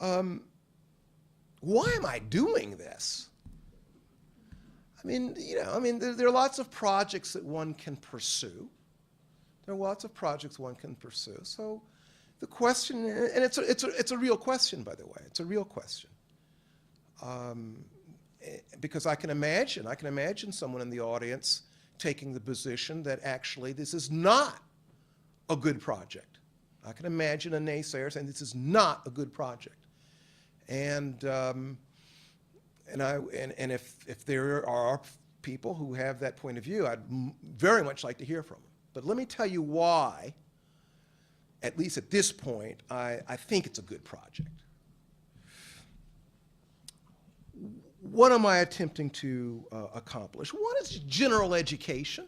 Why am I doing this? There are lots of projects that one can pursue. There are lots of projects one can pursue. So the question, and it's a real question, by the way. It's a real question. Because I can imagine someone in the audience taking the position that actually this is not a good project. I can imagine a naysayer saying this is not a good project. And if there are people who have that point of view, I'd very much like to hear from them. But let me tell you why, at least at this point, I think it's a good project. What am I attempting to accomplish? One is general education.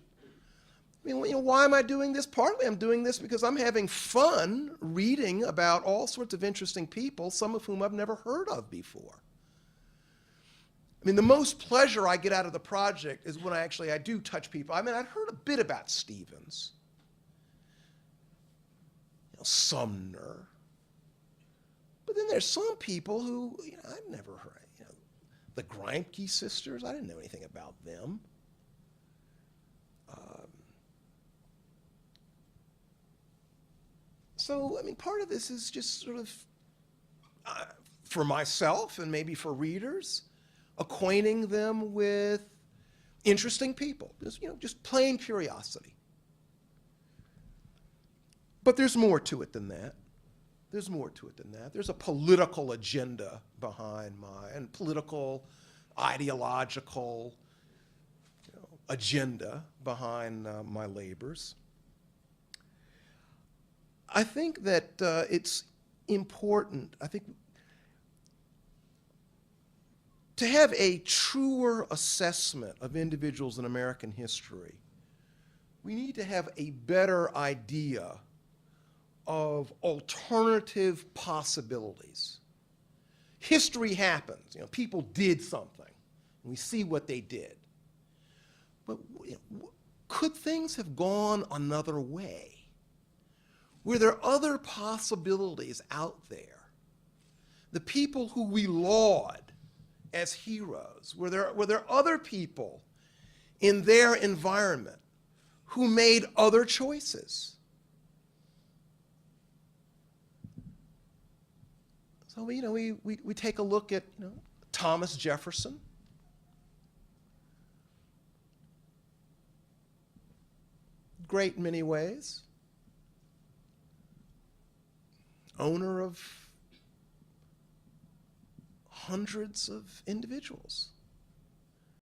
Why am I doing this? Partly I'm doing this because I'm having fun reading about all sorts of interesting people, some of whom I've never heard of before. The most pleasure I get out of the project is when I do touch people. I'd heard a bit about Stevens, Sumner, but then there's some people who I've never heard. The Grimke sisters, I didn't know anything about them. So part of this is just sort of, for myself and maybe for readers, acquainting them with interesting people, just plain curiosity. But there's more to it than that. There's more to it than that. There's a political agenda behind and political, ideological agenda behind my labors. I think that it's important, to have a truer assessment of individuals in American history. We need to have a better idea of alternative possibilities. History happens. People did something, and we see what they did. But could things have gone another way? Were there other possibilities out there? The people who we laud as heroes, were there other people in their environment who made other choices? So we take a look at Thomas Jefferson. Great in many ways. Owner of hundreds of individuals.